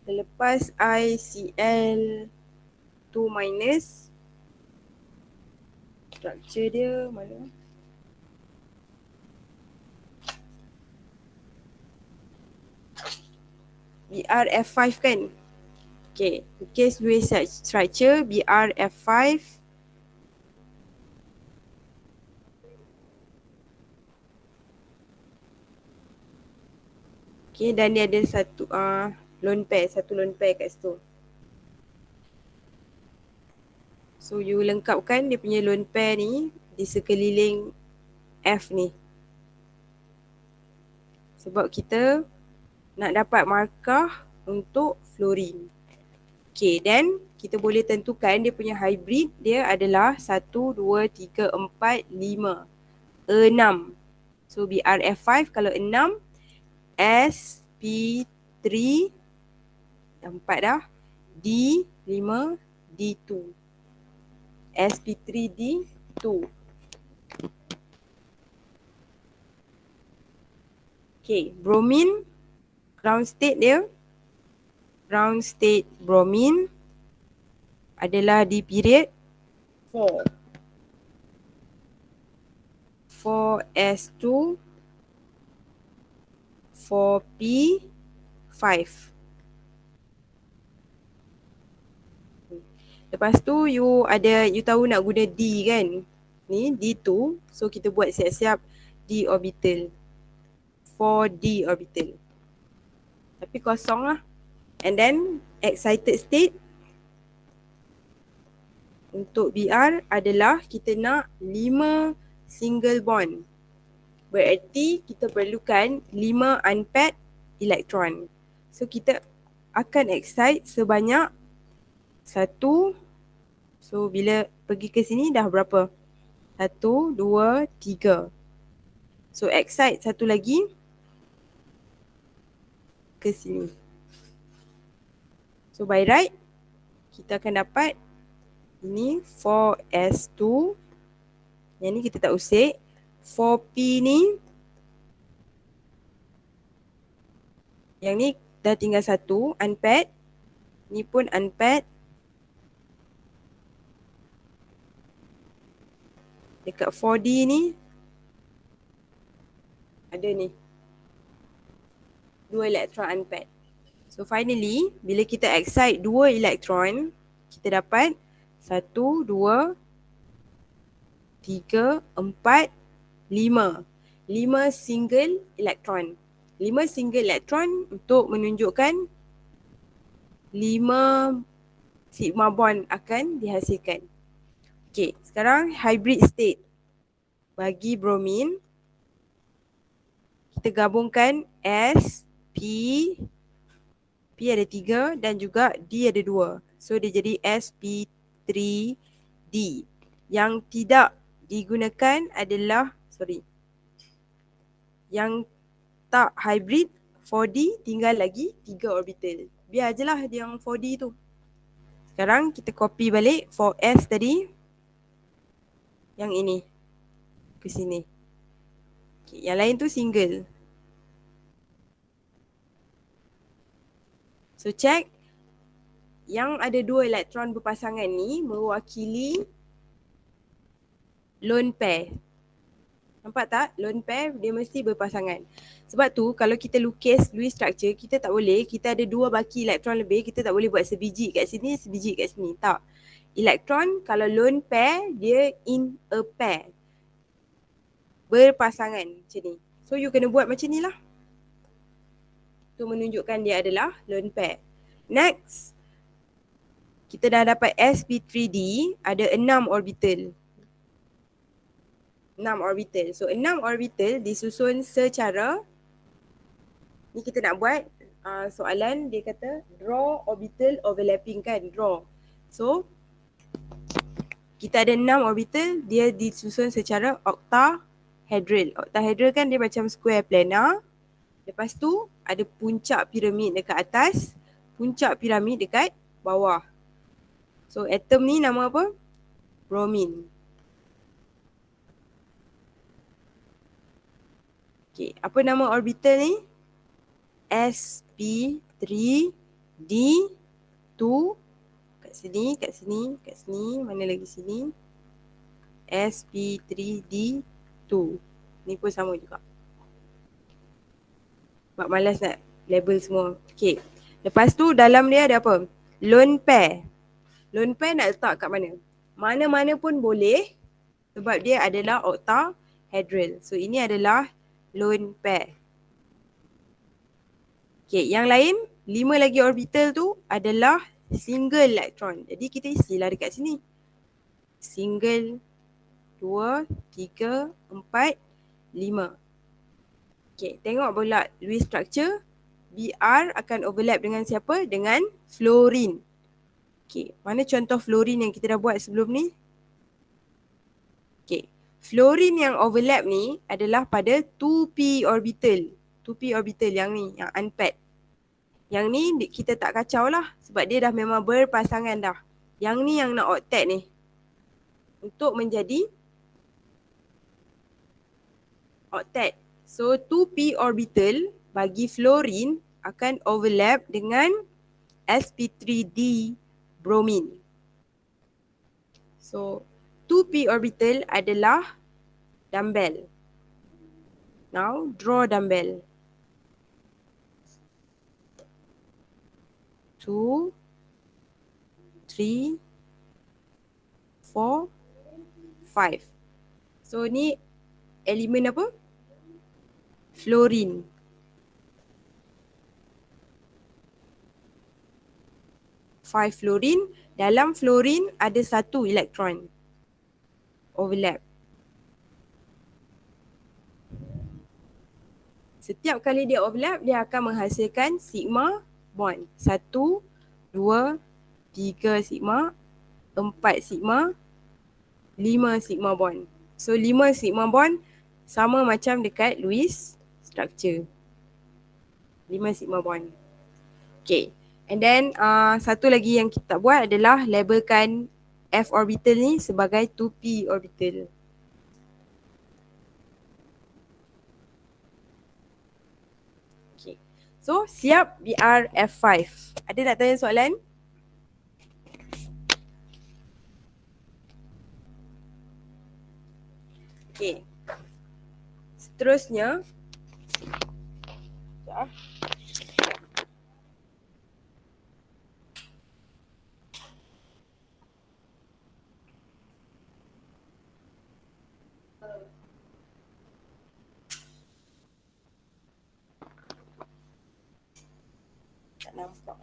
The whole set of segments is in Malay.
Lepas ICl2 minus, structure dia mana? BrF5 kan? Okay, in case Lewis structure BrF5. Okay, dan dia ada satu lone pair, satu lone pair kat situ. So you lengkapkan dia punya lone pair ni di sekeliling F ni. Sebab kita nak dapat markah untuk fluorine. Okay, then kita boleh tentukan dia punya hybrid dia adalah 1, 2, 3, 4, 5, 6. So BrF5 kalau 6, sp3 dah 4 dah, D5, D2. sp3, D2. Okay, bromine, ground state dia, ground state bromine adalah di period 4. 4s2, 4p5. Lepas tu you tahu nak guna D kan? Ni D2. So kita buat siap-siap D orbital. 4D orbital. Tapi kosong lah. And then excited state untuk Br adalah kita nak 5 single bond. Berarti kita perlukan 5 unpaired elektron. So kita akan excite sebanyak 1. So bila pergi ke sini dah berapa? 1, 2, 3. So excite satu lagi ke sini. So by right kita akan dapat ini 4s2. Yang ni kita tak usik. 4p ni, yang ni dah tinggal satu unpaired. Ni pun unpaired. Dekat 4D ni ada ni 2 elektron unpaired. So finally, bila kita excite 2 elektron, kita dapat 1, 2, 3, 4, 5. 5 single elektron. 5 single elektron untuk menunjukkan 5 sigma bond akan dihasilkan. Okay, sekarang hybrid state. Bagi bromine, kita gabungkan S, P ada 3 dan juga D ada 2. So dia jadi sp3D. Yang tidak digunakan adalah, yang tak hybrid 4D tinggal lagi 3 orbital. Biar je lah yang 4D tu. Sekarang kita copy balik 4S tadi. Yang ini. Ke sini. Okay, yang lain tu single. So check. Yang ada 2 elektron berpasangan ni mewakili lone pair. Nampak tak? Lone pair dia mesti berpasangan. Sebab tu kalau kita lukis Lewis structure, kita tak boleh, kita ada 2 baki elektron lebih, kita tak boleh buat sebiji kat sini, sebiji kat sini. Tak. Elektron kalau lone pair, dia in a pair. Berpasangan macam ni. So you kena buat macam ni lah. Tu menunjukkan dia adalah lone pair. Next, kita dah dapat sp3d, ada 6 orbital. 6 orbital. So 6 orbital disusun secara, ni kita nak buat soalan dia kata draw orbital overlapping kan, draw. So kita ada 6 orbital, dia disusun secara octahedral. Octahedral kan dia macam square planar. Lepas tu ada puncak piramid dekat atas, puncak piramid dekat bawah. So atom ni nama apa? Bromine. Okay, apa nama orbital ni? sp3d. D2 kat sini, kat sini, kat sini, mana lagi sini, sp3d2. Ni pun sama juga. Mak malas nak label semua. Okay. Lepas tu dalam dia ada apa? Lone pair. Lone pair nak letak kat mana? Mana-mana pun boleh sebab dia adalah octahedral. So ini adalah lone pair. Okay, yang lain 5 lagi orbital tu adalah single electron. Jadi kita isilah dekat sini. Single 2, 3, 4, 5. Okay, tengok pula Lewis structure. Br akan overlap dengan siapa? Dengan fluorine. Okay, mana contoh fluorine yang kita dah buat sebelum ni? Okay, fluorine yang overlap ni adalah pada 2p orbital. 2p orbital yang ni, yang unpaired. Yang ni kita tak kacau lah sebab dia dah memang berpasangan dah. Yang ni yang nak octet ni. Untuk menjadi octet. So 2p orbital bagi fluorine akan overlap dengan sp3d bromine. So 2p orbital adalah dumbbell. Now draw dumbbell. 2, 3, 4, 5. So ni elemen apa? Fluorine. Five fluorine. Dalam fluorine ada satu elektron. Overlap. Setiap kali dia overlap, dia akan menghasilkan sigma bond. 1, 2, 3 sigma, 4 sigma, 5 sigma bond. So 5 sigma bond sama macam dekat Lewis structure. 5 sigma bond. Okay. And then satu lagi yang kita buat adalah labelkan F orbital ni sebagai 2p orbital. Okay. So siap BRF5. Ada nak tanya soalan? Okay. Seterusnya. Sekejap. Tak nampak.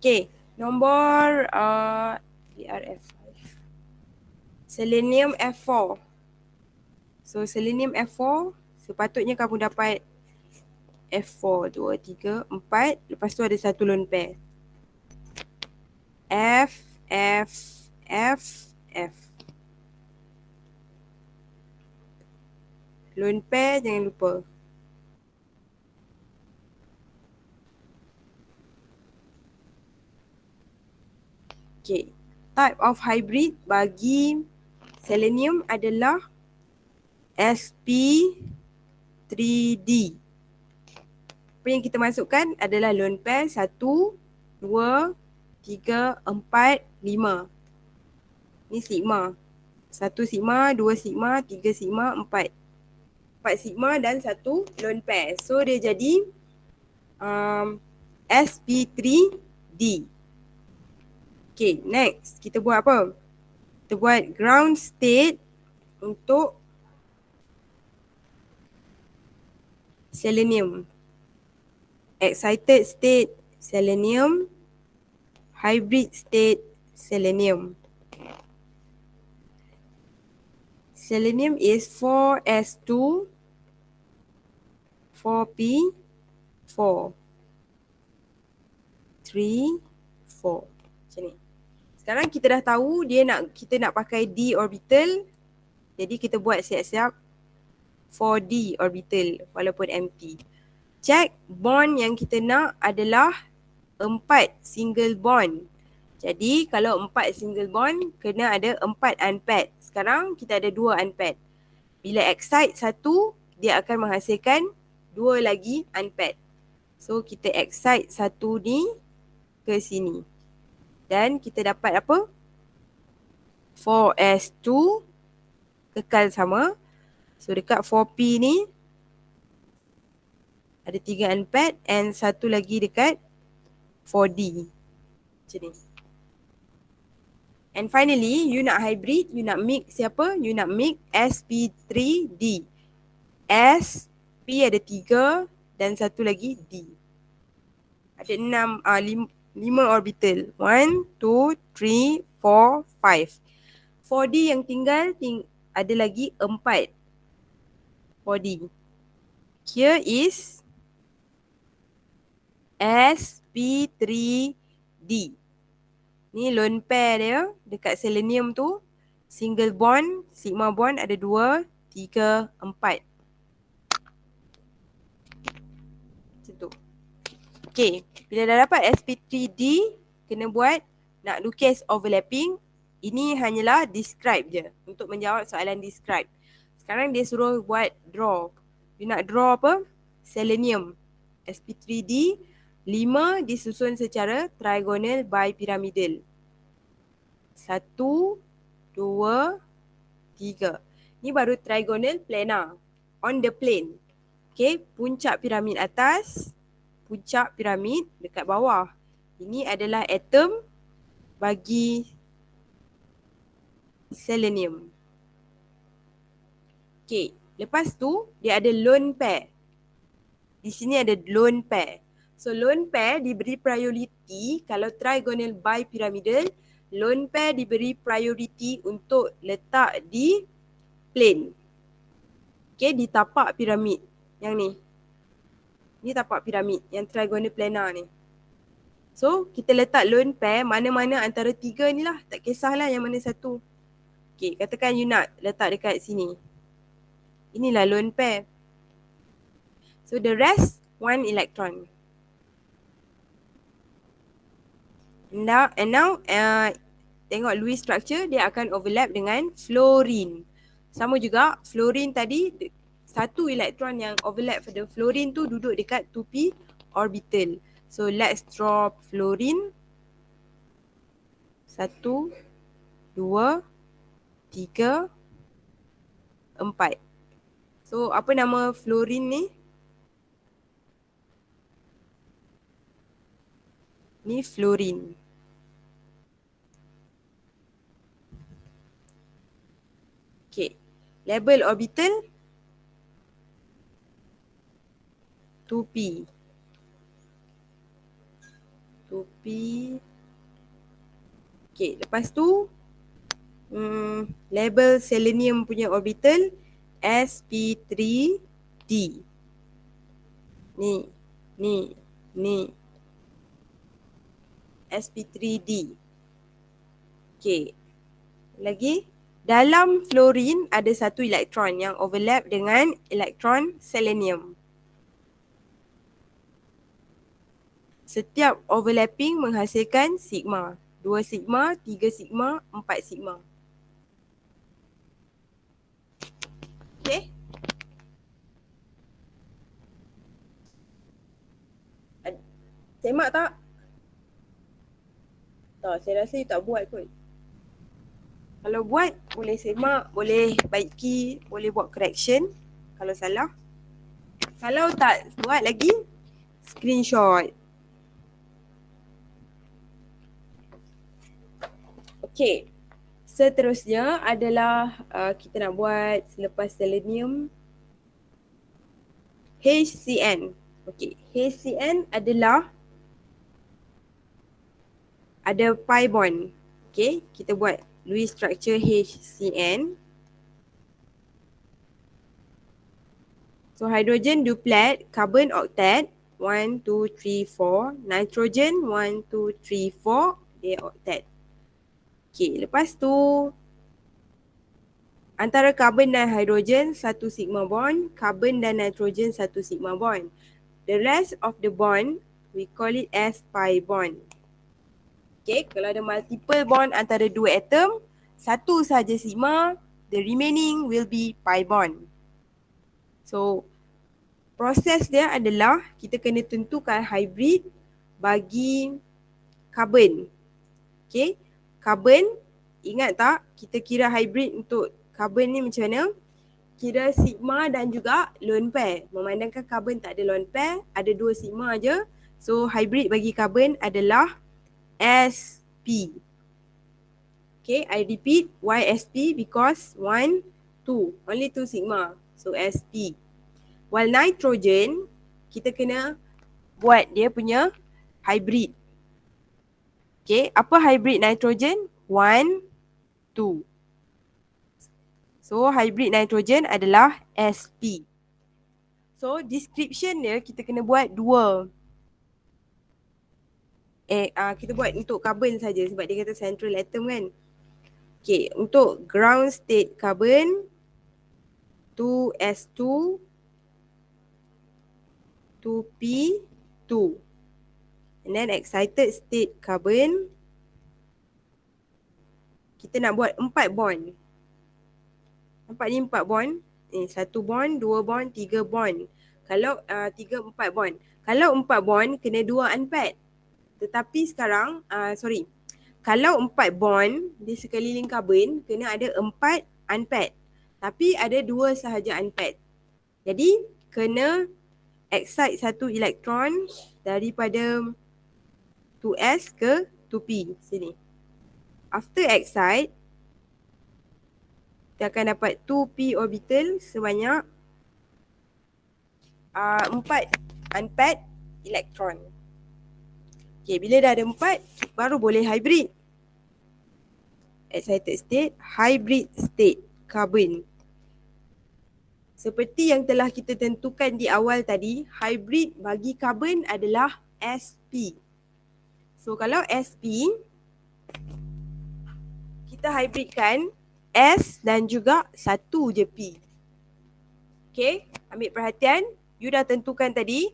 Okay, nombor BRF5. Selenium F4. So selenium F4 sepatutnya kamu dapat F4, 2, 3, 4. Lepas tu ada satu lone pair. F, F, F, F. Lone pair jangan lupa. Okay, type of hybrid bagi selenium adalah sp3d. Apa yang kita masukkan adalah lone pair 1, 2, 3, 4, 5. Ni sigma. 1 sigma, 2 sigma, 3 sigma, 4. 4 sigma dan 1 lone pair. So dia jadi sp3d. Okay, next. Kita buat apa? Kita buat ground state untuk selenium. Excited state selenium. Hybrid state selenium. Selenium is 4s2, 4p4, 3, 4. Macam ni. Sekarang kita dah tahu kita nak pakai d orbital. Jadi kita buat siap-siap 4d orbital walaupun empty. Check bond yang kita nak adalah 4 single bond. Jadi kalau 4 single bond, kena ada 4 unpaired. Sekarang kita ada 2 unpaired. Bila excite satu, dia akan menghasilkan 2 lagi unpaired. So kita excite satu ni ke sini. Dan kita dapat apa? 4s2 kekal sama. So dekat 4p ni ada 3 unpaired and satu lagi dekat 4d. Macam ni. And finally, you nak hybrid, you nak mix siapa? You nak mix sp3d. S, P ada 3 dan satu lagi D. Ada 5 orbital. 1, 2, 3, 4, 5. 4D yang tinggal ada lagi 4 4D. Here is sp3d. Ni lone pair dia dekat selenium tu. Single bond, sigma bond ada 2, 3, 4. Macam tu. Okay, bila dah dapat sp3d, kena buat, nak lukis overlapping. Ini hanyalah describe je, untuk menjawab soalan describe. Sekarang dia suruh buat draw. Dia nak draw apa? Selenium. sp3d, 5 disusun secara trigonal bipyramidal. 1, 2, 3. Ni baru trigonal planar. On the plane. Okay, puncak piramid atas, puncak piramid dekat bawah. Ini adalah atom bagi selenium. Okay, lepas tu dia ada lone pair. Di sini ada lone pair. So lone pair diberi priority kalau trigonal bipyramidal. Lone pair diberi priority untuk letak di plane. Okay, di tapak piramid. Yang ni. Ni tapak piramid yang trigonal planar ni. So, kita letak lone pair mana-mana antara 3 ni lah. Tak kisahlah yang mana satu. Okay, katakan you nak letak dekat sini. Inilah lone pair. So, the rest, 1 electron. And now tengok Lewis structure, dia akan overlap dengan fluorine. Sama juga, fluorine tadi, 1 elektron yang overlap pada fluorine tu duduk dekat 2p orbital. So, let's draw fluorine. 1, 2, 3, 4. So, apa nama fluorine ni? Ni fluorine. Okay. Label orbital 2p. 2p. Okay, lepas tu label selenium punya orbital sp3d. Ni sp3d. Okay. Lagi, dalam fluorine ada 1 elektron yang overlap dengan elektron selenium. Setiap overlapping menghasilkan sigma. 2 sigma, 3 sigma, 4 sigma. Okay. Semak tak? Tak, saya rasa you tak buat kot. Kalau buat, boleh semak, boleh baiki, boleh buat correction kalau salah. Kalau tak buat lagi, screenshot. Okay, seterusnya adalah kita nak buat selepas selenium HCN. Okay, HCN adalah ada pi bond. Okay, kita buat Lewis structure HCN. So hydrogen duplet, carbon octet 1, 2, 3, 4, nitrogen 1, 2, 3, 4, dia octet. Okay, lepas tu antara carbon dan hydrogen 1 sigma bond, carbon dan nitrogen 1 sigma bond. The rest of the bond we call it as pi bond. Okay, kalau ada multiple bond antara dua atom, satu sahaja sigma, the remaining will be pi bond. So, proses dia adalah kita kena tentukan hybrid bagi carbon. Okay, carbon, ingat tak kita kira hybrid untuk carbon ni macam mana? Kira sigma dan juga lone pair. Memandangkan carbon tak ada lone pair, ada dua sigma je. So, hybrid bagi carbon adalah SP. Okay, I repeat, why SP? Because 1, 2, only 2 sigma. So, SP. While nitrogen, kita kena buat dia punya hybrid. Okay, apa hybrid nitrogen? 1, 2. So, hybrid nitrogen adalah SP. So, description dia kita kena buat dua. Kita buat untuk carbon saja sebab dia kata central atom kan. Okay, untuk ground state carbon 2s2 2p2. And then excited state carbon kita nak buat 4 bond. Nampak ni 4 bond? 1 bond, 2 bond, 3 bond. Kalau 3, 4 bond. Kalau 4 bond kena 2 unpaired. Tetapi sekarang, kalau 4 bond di sekeliling carbon, kena ada 4 unpaired. Tapi ada 2 sahaja unpaired. Jadi, kena excite 1 elektron daripada 2s ke 2p. Sini. After excite, kita akan dapat 2p orbital sebanyak 4 unpaired elektron. Okay, bila dah ada 4, baru boleh hybrid. Excited state, hybrid state, carbon. Seperti yang telah kita tentukan di awal tadi, hybrid bagi carbon adalah sp. So, kalau sp, kita hybridkan S dan juga 1 je P. Okay, ambil perhatian. You dah tentukan tadi,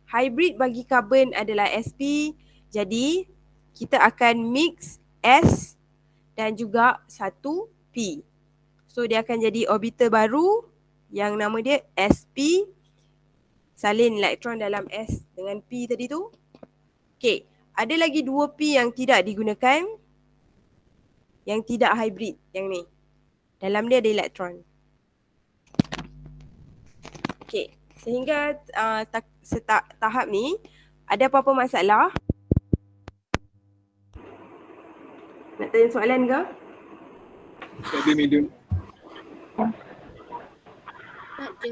hybrid bagi carbon adalah sp. Jadi, kita akan mix S dan juga 1P. So, dia akan jadi orbital baru yang nama dia sp. Salin elektron dalam S dengan P tadi tu. Okay, ada lagi 2P yang tidak digunakan. Yang tidak hybrid, yang ni. Dalam dia ada elektron. Okay, sehingga tahap ni, ada apa-apa masalah? Nak tanya soalan ke? Ada medium. Tak ada.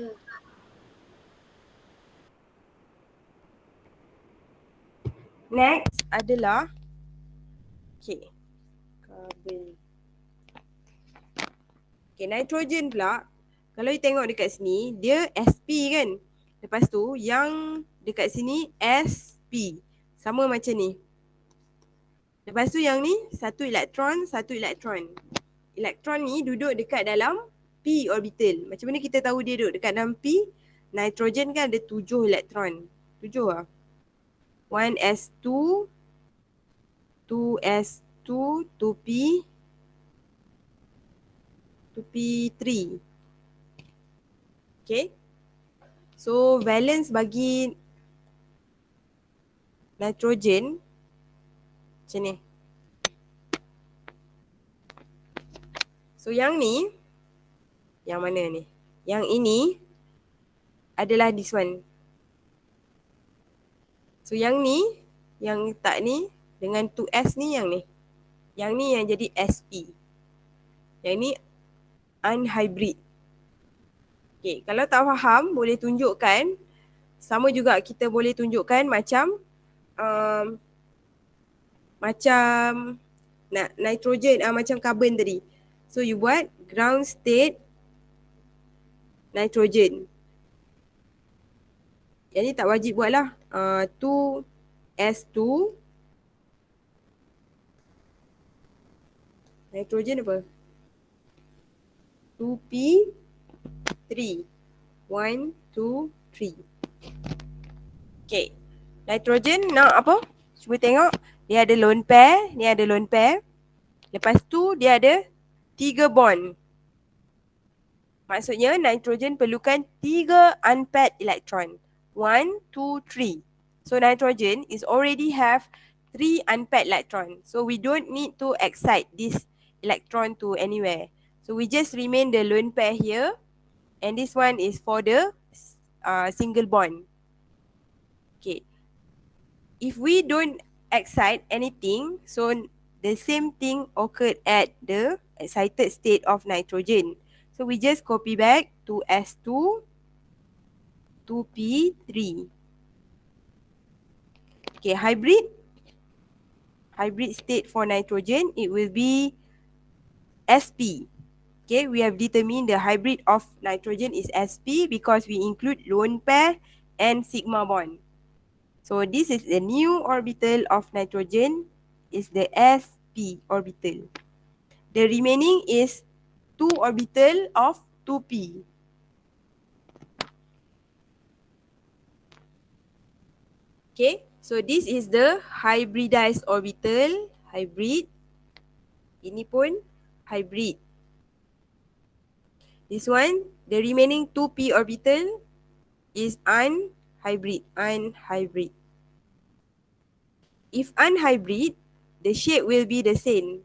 Next adalah carbon. Nitrogen pula, kalau you tengok dekat sini, dia sp kan. Lepas tu yang dekat sini sp. Sama macam ni. Lepas tu yang ni satu elektron. Elektron ni duduk dekat dalam p orbital. Macam mana kita tahu dia duduk dekat dalam p? Nitrogen kan ada 7 elektron. 7 lah. 1s2, 2s2, 2p, 2p3. Okay. So, valence bagi nitrogen macam ni. So, yang ni, yang mana ni? Yang ini adalah this one. So, yang ni, yang tak ni, dengan 2s ni yang ni. Yang ni yang jadi sp. Yang ni unhybrid. Okay, kalau tak faham, boleh tunjukkan. Sama juga kita boleh tunjukkan macam nitrogen, macam carbon tadi. So, you buat ground state nitrogen. Yang ni tak wajib buat lah. 2s2 nitrogen apa? 2p3. 1, 2, 3. Okay. Nitrogen nak apa? Cuba tengok. Dia ada lone pair, ni ada lone pair. Lepas tu dia ada 3 bond. Maksudnya nitrogen perlukan 3 unpaired electron. 1, 2, 3. So nitrogen is already have 3 unpaired electron. So we don't need to excite this electron to anywhere. So we just remain the lone pair here. And this one is for the single bond. Okay. If we don't excite anything, so the same thing occurred at the excited state of nitrogen. So we just copy back to S2, 2P3. Okay, hybrid state for nitrogen, it will be sp. Okay, we have determined the hybrid of nitrogen is sp because we include lone pair and sigma bond. So this is the new orbital of nitrogen, is the sp orbital. The remaining is 2 orbital of 2p. Okay, so this is the hybridized orbital, hybrid. Ini pun hybrid. This one, the remaining 2p orbital is unhybrid, unhybrid. If unhybrid, the shape will be the same.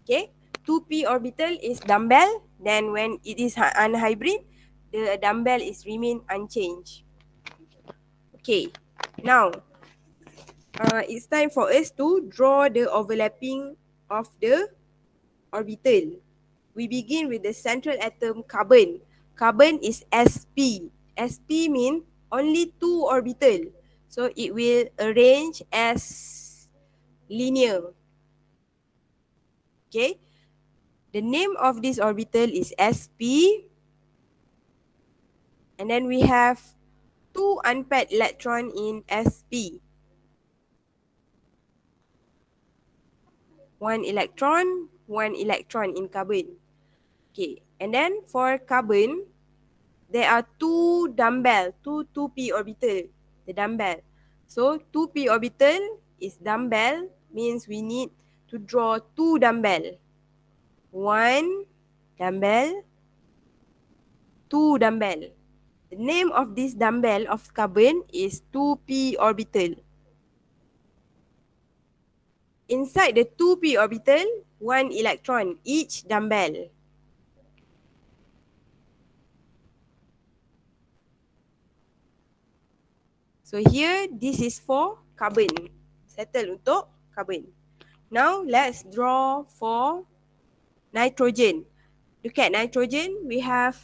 Okay, 2p orbital is dumbbell, then when it is unhybrid, the dumbbell is remain unchanged. Okay, now it's time for us to draw the overlapping of the orbital. We begin with the central atom carbon. Carbon is sp. Sp means only 2 orbital. So it will arrange as linear. Okay. The name of this orbital is sp. And then we have 2 unpaired electron in sp. 1 electron, 1 electron in carbon. Okay. And then for carbon, there are 2 dumbbell, 2p orbital, the dumbbell. So 2p orbital is dumbbell, means we need to draw 2 dumbbell. 1 dumbbell, 2 dumbbell. The name of this dumbbell of carbon is 2p orbital. Inside the 2p orbital, 1 electron each dumbbell. So here, this is for carbon. Settle untuk carbon. Now, let's draw for nitrogen. Look at nitrogen. We have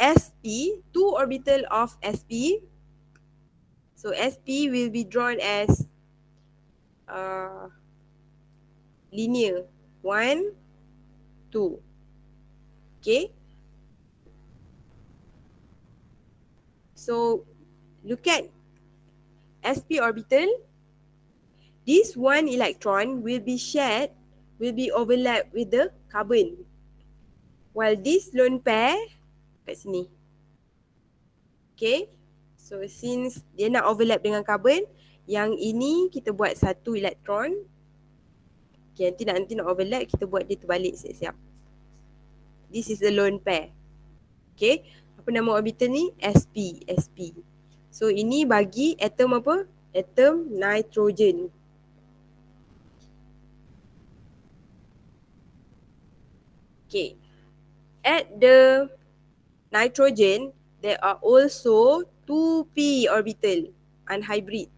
sp, 2 orbital of sp. So sp will be drawn as linear. 1, 2. Okay. So, look at sp orbital. This 1 electron will be shared, will be overlapped with the carbon. While this lone pair kat sini. Okay. So since dia nak overlap dengan carbon, yang ini kita buat 1 elektron. Okay, nanti nak overlap, kita buat dia terbalik siap-siap. This is the lone pair. Okay. Apa nama orbital ni? sp. So ini bagi atom apa? Atom nitrogen. Okay. At the nitrogen, there are also 2p orbital, unhybrid.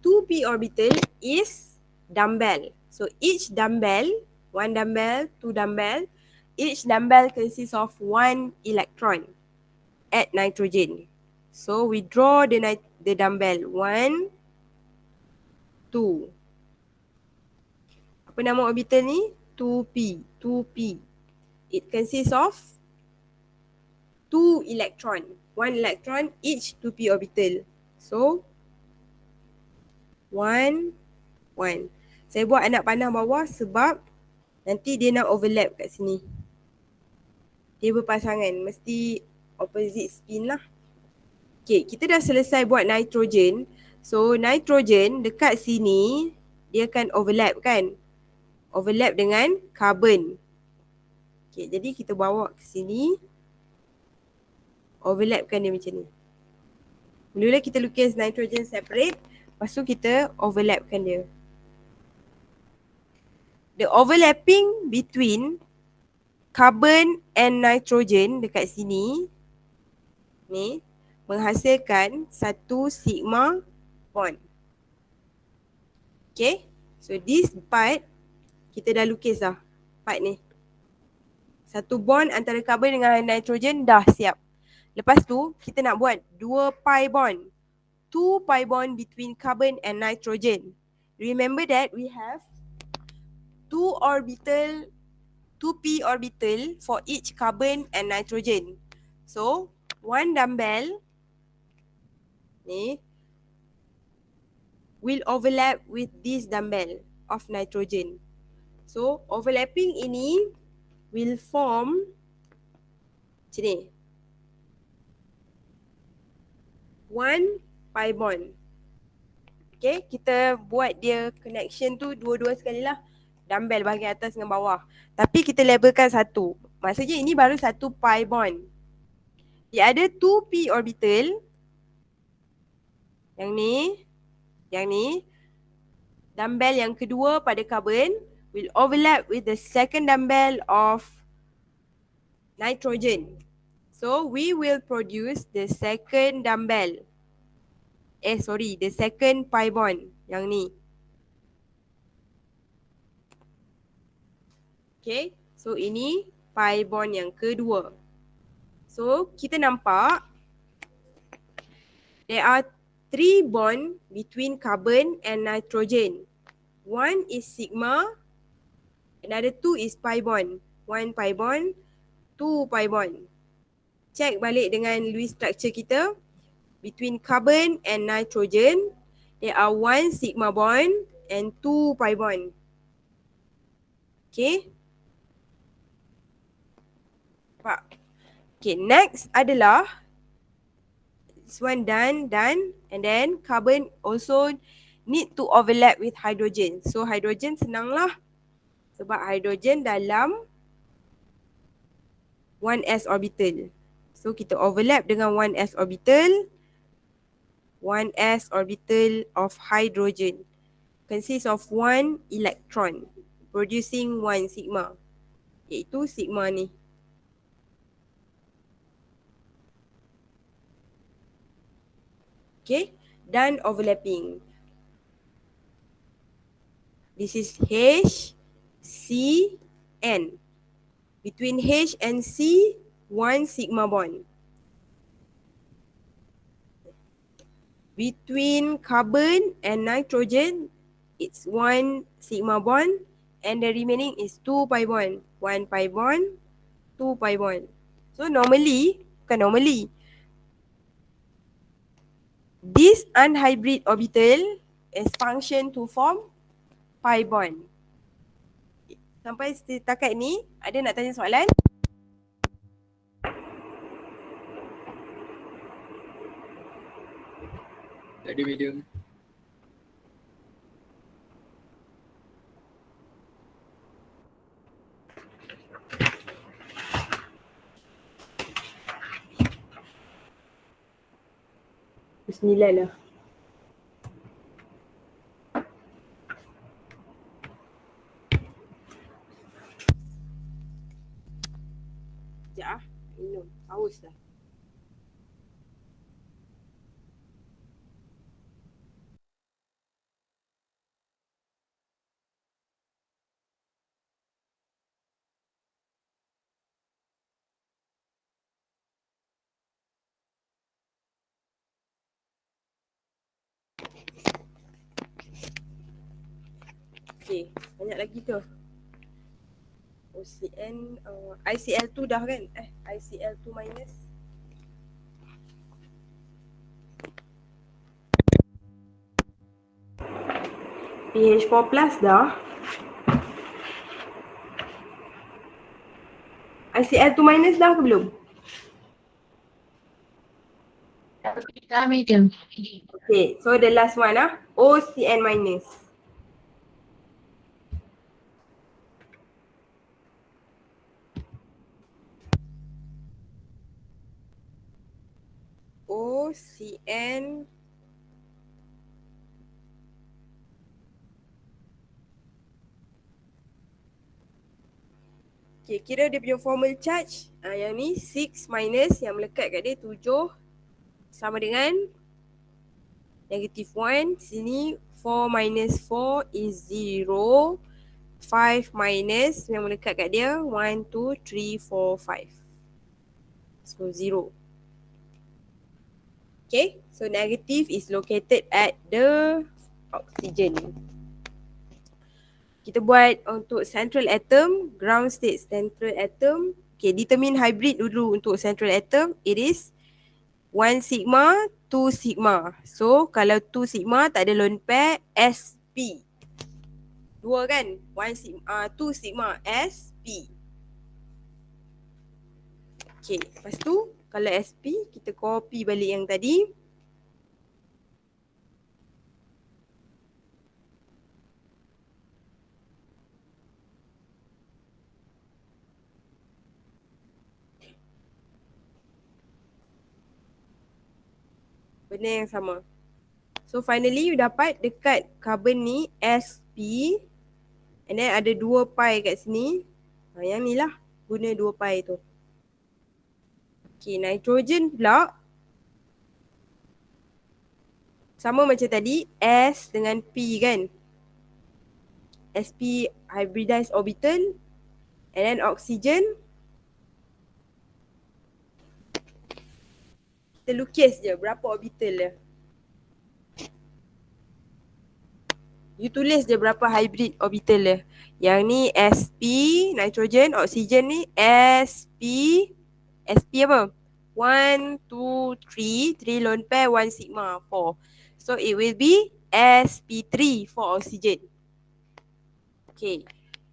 2p orbital is dumbbell. So each dumbbell, 1 dumbbell, 2 dumbbell, each dumbbell consists of 1 electron at nitrogen. So we draw the dumbbell 1, 2. Apa nama orbital ni? 2p. It consists of 2 electron. 1 electron each 2p orbital. So 1, 1. Saya buat anak panah bawah sebab nanti dia nak overlap kat sini. Dia berpasangan. Mesti opposite spin lah. Okay, kita dah selesai buat nitrogen. So nitrogen dekat sini dia akan overlap kan? Overlap dengan carbon. Okay, jadi kita bawa ke sini. Overlapkan dia macam ni. Mula-mula kita lukis nitrogen separate. Lepas tu kita overlapkan dia. The overlapping between carbon and nitrogen dekat sini ni menghasilkan satu sigma bond. Okay. So this part kita dah lukis dah. Part ni. Satu bond antara carbon dengan nitrogen dah siap. Lepas tu kita nak buat 2 pi bond. 2 pi bond between carbon and nitrogen. Remember that we have 2 orbital, 2p orbital for each carbon and nitrogen. So, one dumbbell ni will overlap with this dumbbell of nitrogen. So, overlapping ini will form macam ni. 1 pi bond. Okay, kita buat dia connection tu dua-dua sekali lah. Dumbbell bahagian atas dengan bawah. Tapi kita labelkan satu. Maksudnya ini baru satu pi bond. Dia ada 2p orbital. Yang ni. Dumbbell yang kedua pada carbon will overlap with the second dumbbell of nitrogen. So we will produce the second dumbbell. The second pi bond yang ni. Okay, so ini pi bond yang kedua. So kita nampak there are 3 bond between carbon and nitrogen. One is sigma, another 2 is pi bond. 1 pi bond, 2 pi bond. Check balik dengan Lewis structure kita. Between carbon and nitrogen, there are 1 sigma bond and 2 pi bond. Okay. Nampak? Okay, next adalah this one done, and then carbon also need to overlap with hydrogen. So hydrogen senang lah sebab hydrogen dalam 1s orbital. So kita overlap dengan 1s orbital. 1s orbital of hydrogen consists of 1 electron producing 1 sigma, iaitu sigma ni. Okay, done overlapping. This is H, C, N. Between H and C, 1 sigma bond. Between carbon and nitrogen, it's 1 sigma bond, and the remaining is 2 pi bond. 1 pi bond, 2 pi bond. So this unhybrid orbital is function to form pi bond. Sampai setakat ni, ada nak tanya soalan? Tak ada medium. Bismillah lah. Sekejap ah, minum. Haus dah. Okay, banyak lagi tu. OCN, ICL2 dah kan? ICL2 minus. PH4 plus dah. ICL2 minus dah ke belum? Medium. Okay, so the last one OCN minus. OCN okay, kira dia punya formal charge yang ni 6 minus yang melekat kat dia 7 sama dengan negative 1. Sini 4 minus 4 is 0. 5 minus yang melekat kat dia 1, 2, 3, 4, 5. So 0. Okay, so negative is located at the oxygen. Kita buat untuk central atom, ground state central atom. Okay, determine hybrid dulu untuk central atom. It is 1 sigma, 2 sigma. So, kalau 2 sigma tak ada lone pair, sp. Dua kan? 2 sigma, sp. Okay, lepas tu, kalau sp, kita copy balik yang tadi. Benda yang sama. So finally you dapat dekat carbon ni sp. And then ada 2 pi kat sini. Yang ni lah guna 2 pi tu. Okay, nitrogen pula sama macam tadi, S dengan P kan. sp hybridized orbital. And then oxygen, kita lukis je berapa orbital dia. You tulis je berapa hybrid orbital dia. Yang ni sp nitrogen, oxygen ni sp apa? 1, 2, 3, 3 lone pair, 1 sigma, 4. So it will be sp3 for oxygen. Okay,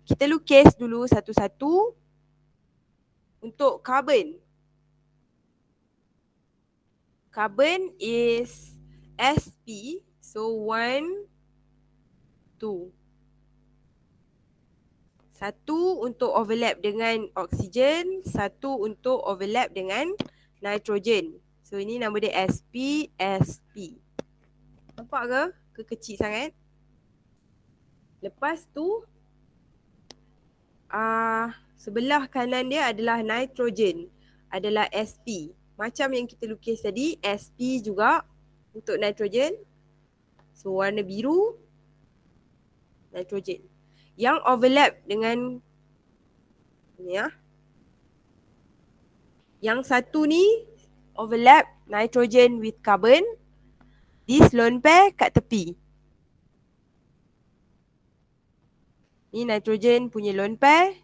kita lukis dulu satu-satu. Untuk carbon, carbon is sp, so 1, 2. Satu untuk overlap dengan oksigen, satu untuk overlap dengan nitrogen. So ini nama dia sp, sp. Nampak ke? Kekecil sangat. Lepas tu sebelah kanan dia adalah nitrogen, adalah sp. Macam yang kita lukis tadi, sp juga untuk nitrogen. So warna biru nitrogen. Yang overlap dengan ni yang satu ni overlap nitrogen with carbon. This lone pair kat tepi. Ni nitrogen punya lone pair.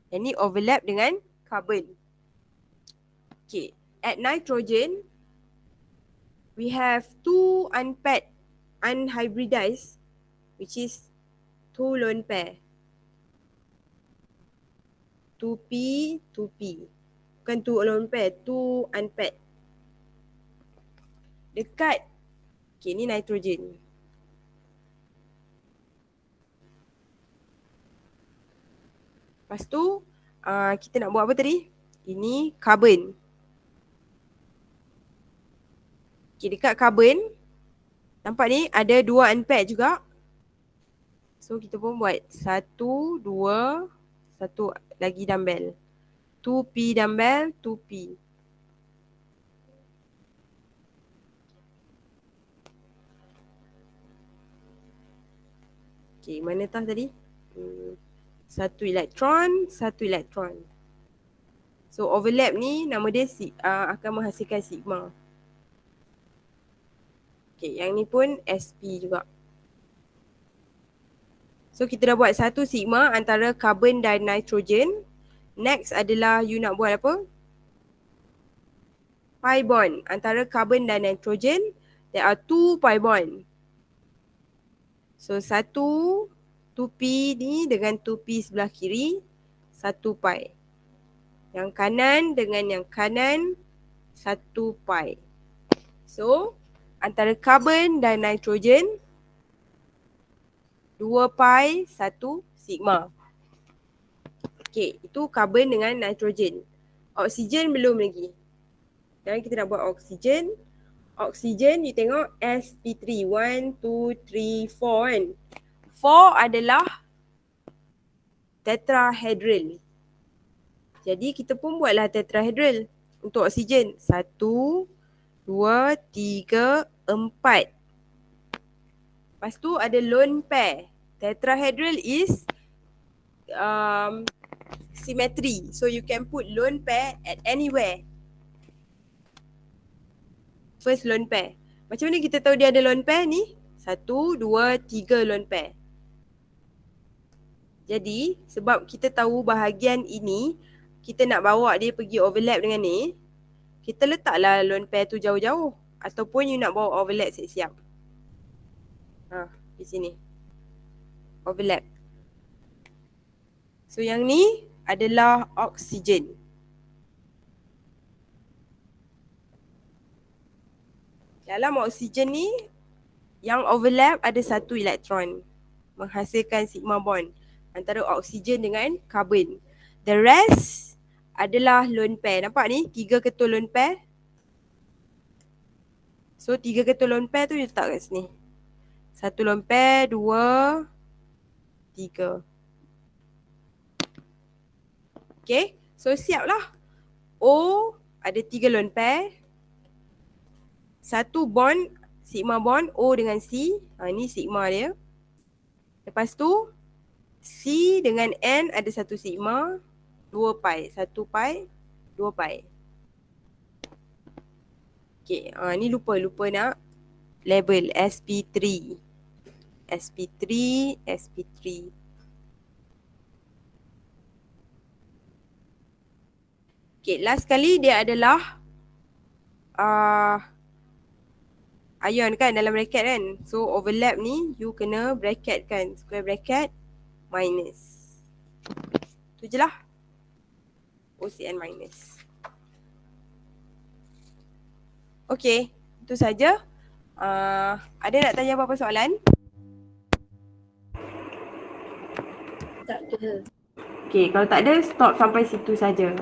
Yang ni overlap dengan carbon. Okay, at nitrogen we have 2 unpaired, unhybridized, which is 2 lone pair. 2p, 2p. Bukan 2 lone pair, 2 unpaired. Dekat, okay, ni nitrogen. Lepas tu, kita nak buat apa tadi? Ini carbon. Okay, dekat carbon, nampak ni ada 2 unpaired juga. So, kita pun buat 1, 2, 1 lagi dumbbell. 2p dumbbell, 2p. Okay, mana tah tadi? 1 elektron, 1 elektron. So, overlap ni nama dia akan menghasilkan sigma. Okay, yang ni pun sp juga. So, kita dah buat 1 sigma antara carbon dan nitrogen. Next adalah you nak buat apa? Pi bond antara carbon dan nitrogen. There are 2 pi bond. So, 2p ni dengan 2p sebelah kiri, 1 pi. Yang kanan dengan yang kanan, 1 pi. So, antara karbon dan nitrogen 2 pi 1 sigma. Okey, itu karbon dengan nitrogen. Oksigen belum lagi. Dan kita nak buat oksigen. Oksigen you tengok sp3 1 2 3 4 kan. 4 adalah tetrahedral. Jadi kita pun buatlah tetrahedral untuk oksigen. 1 2 3 4. Lepas tu ada lone pair. Tetrahedral is symmetry. So you can put lone pair at anywhere. First lone pair. Macam mana kita tahu dia ada lone pair ni? 1, 2, 3 lone pair. Jadi sebab kita tahu bahagian ini, kita nak bawa dia pergi overlap dengan ni, kita letaklah lone pair tu jauh-jauh. Ataupun you nak bawa overlap siap-siap. Di sini. Overlap. So yang ni adalah oksigen. Dalam oksigen ni, yang overlap ada satu elektron. Menghasilkan sigma bond antara oksigen dengan karbon. The rest adalah lone pair. Nampak ni? 3 ketul lone pair. So 3 ketul lone pair tu you letak kat sini. 1 lone pair, 2, 3. Okay, so siap lah. O ada 3 lone pair. Satu bond, sigma bond O dengan C. Ni sigma dia. Lepas tu C dengan N ada satu sigma, 2 pi. 1 pi, 2 pi. Okay, ni lupa nak label sp3. sp3, sp3. Okay, last kali dia adalah ion kan dalam bracket kan. So overlap ni you kena bracket kan. Square bracket minus. Tu je lah. OCN minus. Okay, itu saja. Ada nak tanya apa-apa soalan? Tak ada. Okay, kalau tak ada stop sampai situ saja.